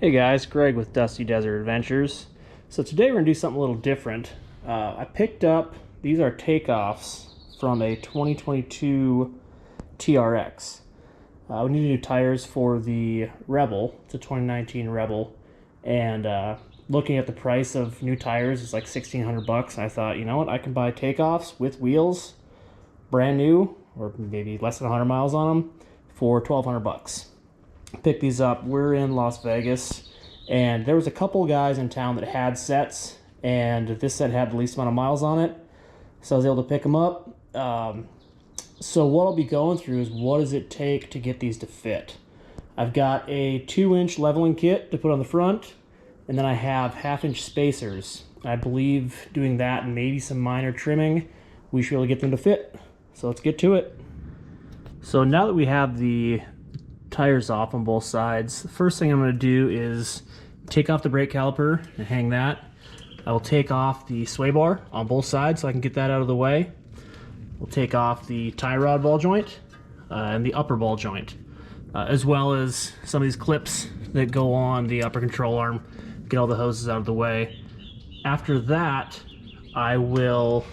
Hey guys, Greg with Dusty Desert Adventures. So today we're going to do something a little different. I picked up, these are takeoffs from a 2022 TRX. We need new tires for the Rebel. It's a 2019 Rebel. And looking at the price of new tires, it's like 1,600 bucks. I thought, you know what, I can buy takeoffs with wheels, brand new, or maybe less than 100 miles on them, for 1,200 bucks. Pick these up. We're in Las Vegas, and there was a couple guys in town that had sets, and this set had the least amount of miles on it, so I was able to pick them up. So what I'll be going through is what does it take to get these to fit. I've got a 2-inch leveling kit to put on the front, and then I have 1/2-inch spacers. I believe doing that and maybe some minor trimming, we should be able to get them to fit. So let's get to it. So now that we have the tires off on both sides, the first thing I'm going to do is take off the brake caliper and hang that. I will take off the sway bar on both sides so I can get that out of the way. We'll take off the tie rod ball joint and the upper ball joint, as well as some of these clips that go on the upper control arm. Get all the hoses out of the way. After that, I will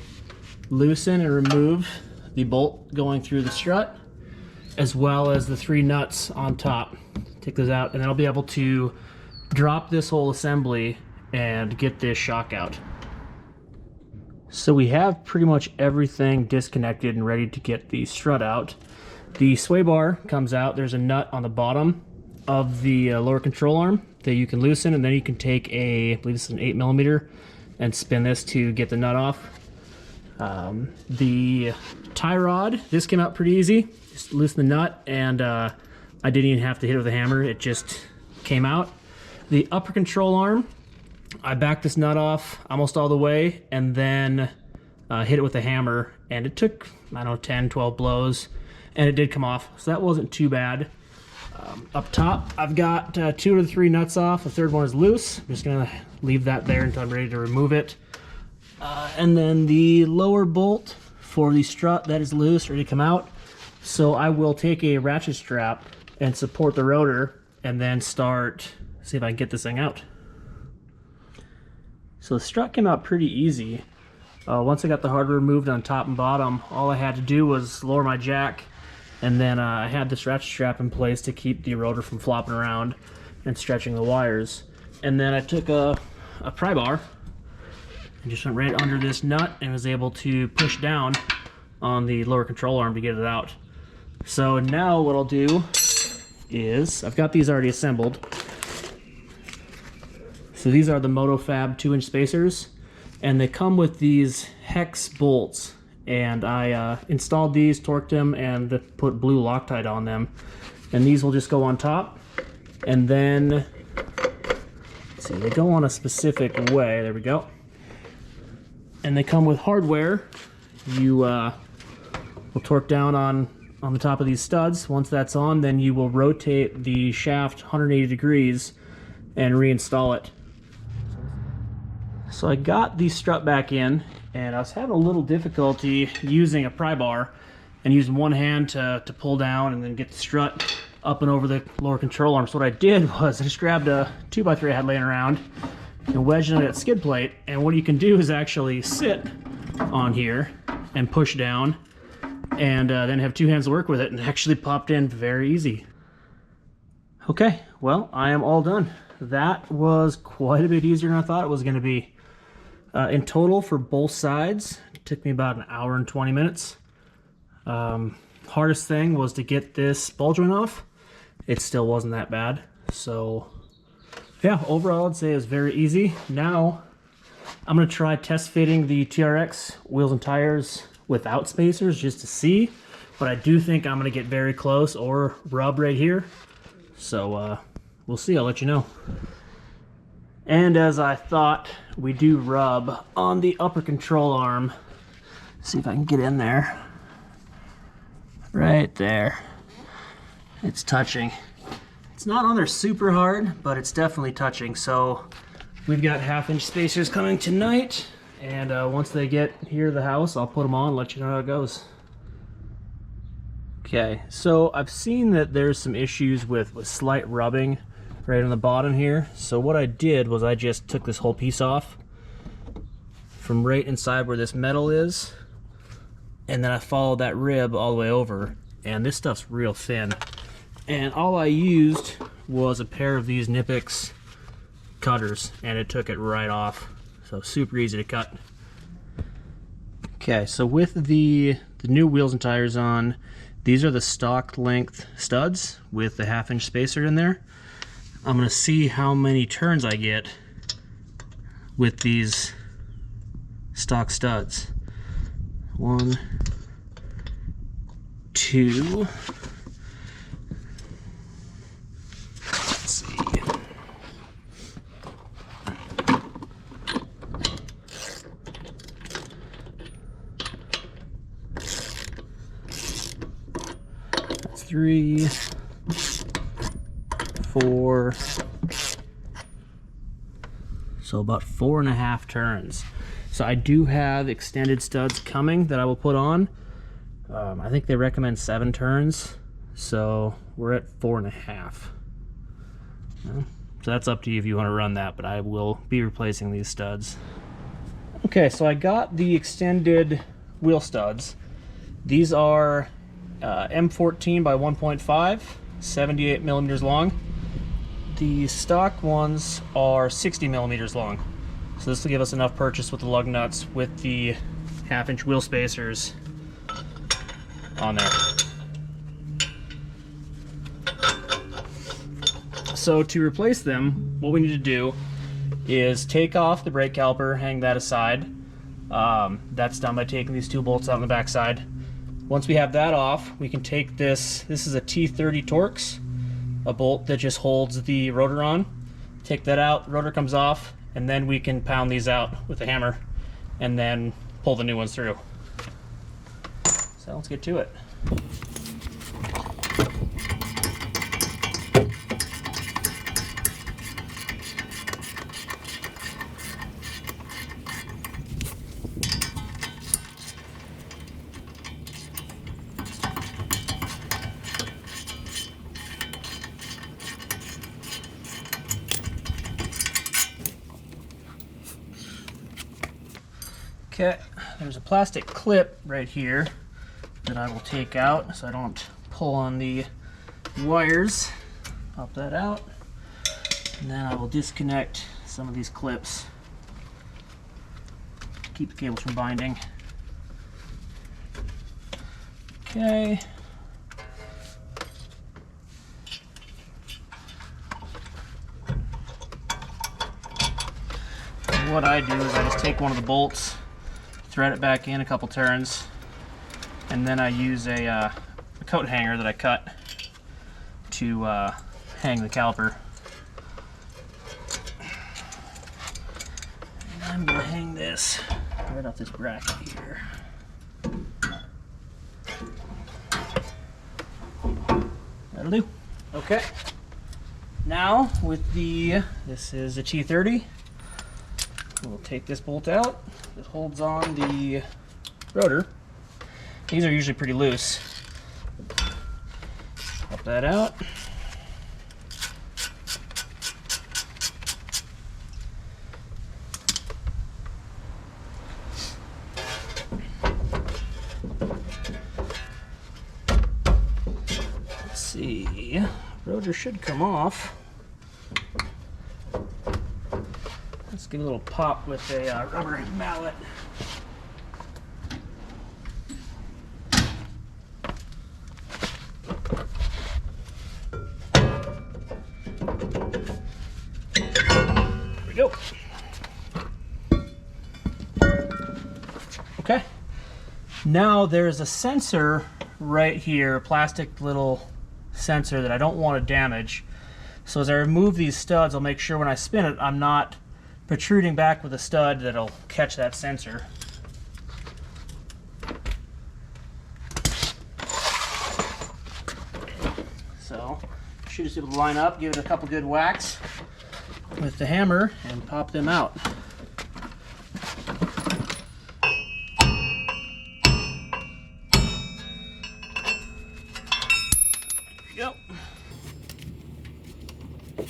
loosen and remove the bolt going through the strut, as well as the 3 nuts on top. Take those out, and then I'll be able to drop this whole assembly and get this shock out. So we have pretty much everything disconnected and ready to get the strut out. The sway bar comes out. There's a nut on the bottom of the lower control arm that you can loosen, and then you can take I believe this is an 8mm, and spin this to get the nut off. The tie rod, this came out pretty easy. Just loosen the nut, and I didn't even have to hit it with a hammer. It just came out. The upper control arm, I backed this nut off almost all the way, and then hit it with a hammer, and it took, I don't know, 10, 12 blows, and it did come off, so that wasn't too bad. Up top, I've got 2 of the 3 nuts off. The third one is loose. I'm just gonna leave that there until I'm ready to remove it. And then the lower bolt for the strut, that is loose, ready to come out. So I will take a ratchet strap and support the rotor, and then see if I can get this thing out. So the strut came out pretty easy. Once I got the hardware removed on top and bottom, all I had to do was lower my jack, and then I had this ratchet strap in place to keep the rotor from flopping around and stretching the wires. And then I took a pry bar and just went right under this nut and was able to push down on the lower control arm to get it out. So now what I'll do is, I've got these already assembled. So these are the MotoFab 2-inch spacers, and they come with these hex bolts. And I installed these, torqued them, and put blue Loctite on them. And these will just go on top. And then, let's see, they go on a specific way. There we go. And they come with hardware. You will torque down on the top of these studs. Once that's on, then you will rotate the shaft 180 degrees and reinstall it. So I got the strut back in, and I was having a little difficulty using a pry bar and using one hand to pull down and then get the strut up and over the lower control arm. So what I did was I just grabbed a 2x3 I had laying around and wedged into that skid plate, and what you can do is actually sit on here and push down, and then have 2 hands to work with it, and it actually popped in very easy. Okay, well, I am all done. That was quite a bit easier than I thought it was going to be. In total for both sides, it took me about 1 hour and 20 minutes. Hardest thing was to get this ball joint off. It still wasn't that bad. So yeah, overall I'd say it was very easy. Now I'm going to try test fitting the TRX wheels and tires without spacers just to see, but I do think I'm going to get very close or rub right here. So we'll see, I'll let you know. And as I thought, we do rub on the upper control arm. See if I can get in there. Right there. It's touching. It's not on there super hard, but it's definitely touching. So we've got 1/2-inch spacers coming tonight, and once they get here to the house, I'll put them on and let you know how it goes. Okay, so I've seen that there's some issues with slight rubbing right on the bottom here. So what I did was I just took this whole piece off from right inside where this metal is, and then I followed that rib all the way over, and this stuff's real thin. And all I used was a pair of these Nipix cutters, and it took it right off. So super easy to cut. Okay, so with the new wheels and tires on, these are the stock length studs with the 1/2-inch spacer in there. I'm gonna see how many turns I get with these stock studs. 1, 2. Let's see. That's 3, 4. So about 4.5 turns. So I do have extended studs coming that I will put on. I think they recommend 7 turns, so we're at 4.5. So that's up to you if you want to run that, but I will be replacing these studs. Okay, so I got the extended wheel studs. These are M14 by 1.5, 78 millimeters long. The stock ones are 60 millimeters long. So this will give us enough purchase with the lug nuts with the 1/2-inch wheel spacers on there. So to replace them, what we need to do is take off the brake caliper, hang that aside. That's done by taking these 2 bolts out on the back side. Once we have that off, we can take this is a T30 Torx, a bolt that just holds the rotor on. Take that out, rotor comes off, and then we can pound these out with a hammer and then pull the new ones through. So let's get to it. Okay, there's a plastic clip right here that I will take out so I don't pull on the wires. Pop that out, and then I will disconnect some of these clips to keep the cables from binding. Okay. And what I do is I just take one of the bolts, thread it back in a couple turns, and then I use a coat hanger that I cut to hang the caliper. And I'm going to hang this right off this bracket here. That'll do. Okay. Now with this is a T30. We'll take this bolt out. It holds on the rotor. These are usually pretty loose. Pop that out. Let's see. Rotor should come off. Let's give it a little pop with a rubber mallet. There we go. Okay. Now there's a sensor right here, a plastic little sensor that I don't want to damage. So as I remove these studs, I'll make sure when I spin it, I'm not protruding back with a stud that'll catch that sensor. So should just be able to line up, give it a couple good whacks with the hammer, and pop them out. There you go. Okay.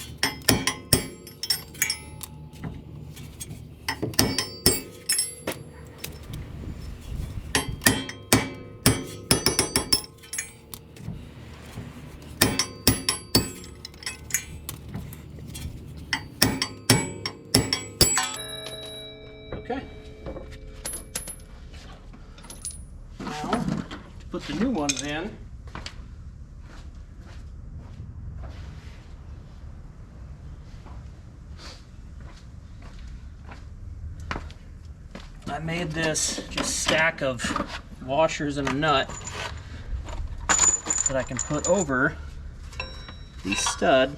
Now, to put the new ones in, I made this just stack of washers and a nut that I can put over the stud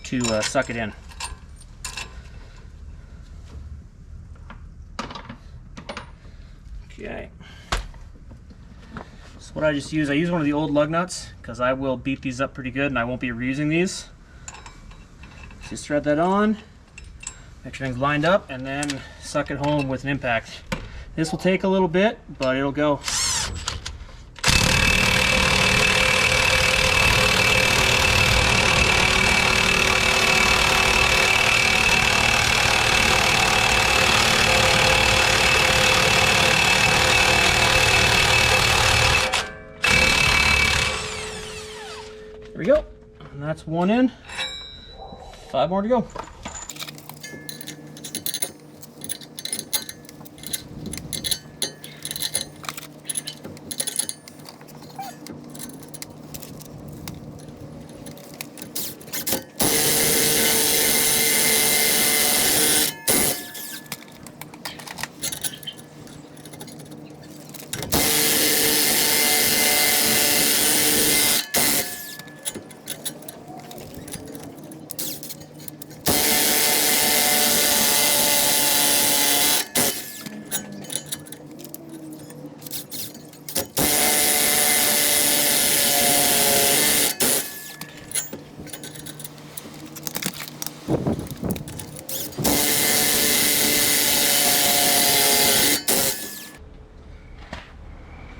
to suck it in. Okay. So what I use one of the old lug nuts because I will beat these up pretty good and I won't be reusing these. Just thread that on, make sure everything's lined up, and then suck it home with an impact. This will take a little bit, but it'll go. There we go, and that's one in. 5 more to go.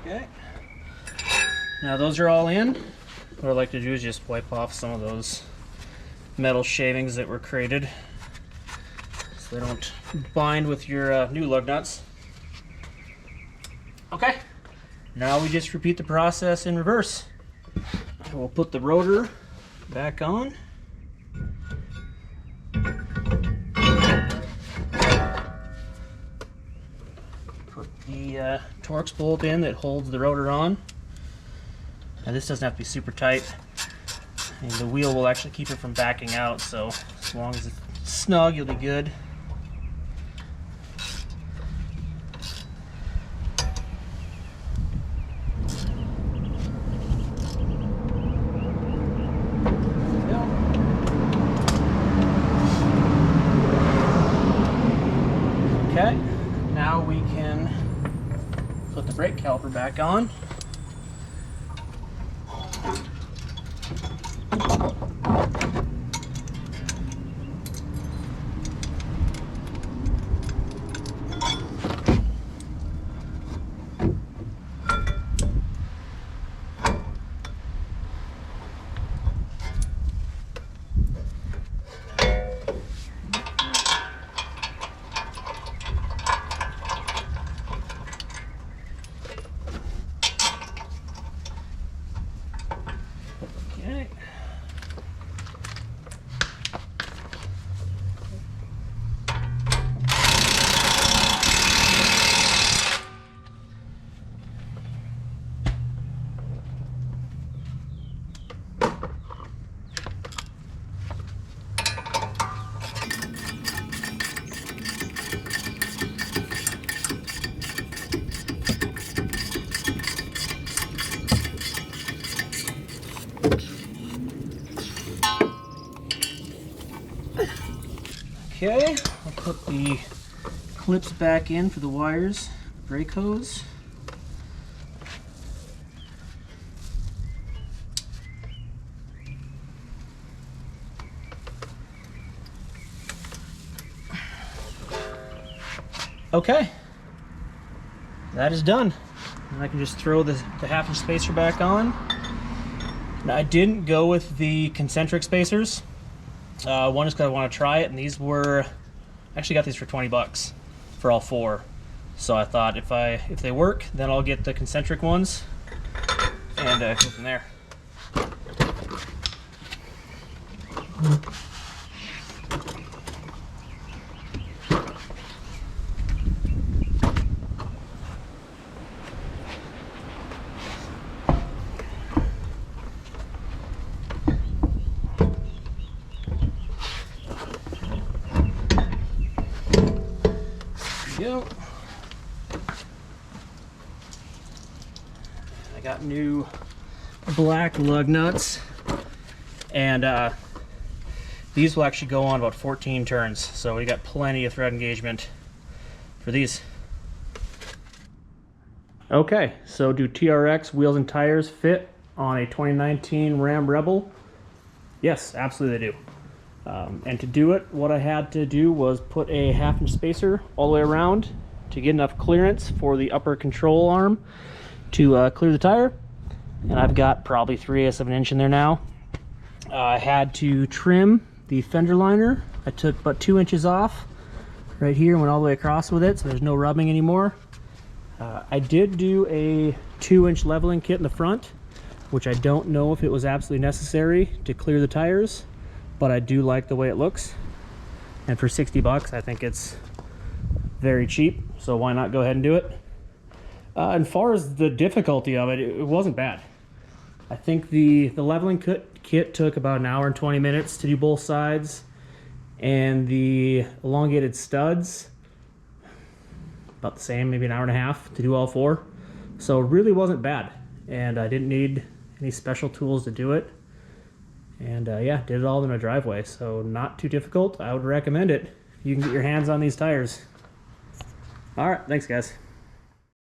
Okay. Now those are all in. What I like to do is just wipe off some of those metal shavings that were created so they don't bind with your new lug nuts. Okay. Now we just repeat the process in reverse. We'll put the rotor back on. Put the Torx bolt in that holds the rotor on. Now this doesn't have to be super tight. And the wheel will actually keep it from backing out, so as long as it's snug, you'll be good. Okay, now we can put the brake caliper back on. Okay. Okay, I'll put the clips back in for the wires, brake hose. Okay, that is done. And I can just throw the half-inch spacer back on. Now, I didn't go with the concentric spacers. One is because I want to try it, and these were, I actually got these for 20 bucks for all 4. So I thought if they work, then I'll get the concentric ones and go from there. Go. I got new black lug nuts, and these will actually go on about 14 turns, so we got plenty of thread engagement for these. Okay, so do TRX wheels and tires fit on a 2019 Ram Rebel? Yes, absolutely they do. And to do it, what I had to do was put a half-inch spacer all the way around to get enough clearance for the upper control arm to clear the tire. And I've got probably 3/8 of an inch in there now. I had to trim the fender liner. I took about 2 inches off right here and went all the way across with it, so there's no rubbing anymore. I did do a 2-inch leveling kit in the front, which I don't know if it was absolutely necessary to clear the tires, but I do like the way it looks. And for 60 bucks, I think it's very cheap, so why not go ahead and do it? As far as the difficulty of it, it wasn't bad. I think the leveling kit took about 1 hour and 20 minutes to do both sides, and the elongated studs, about the same, maybe 1.5 hours to do all 4. So it really wasn't bad, and I didn't need any special tools to do it. And yeah, did it all in my driveway, so not too difficult. I would recommend it. You can get your hands on these tires. All right, thanks guys.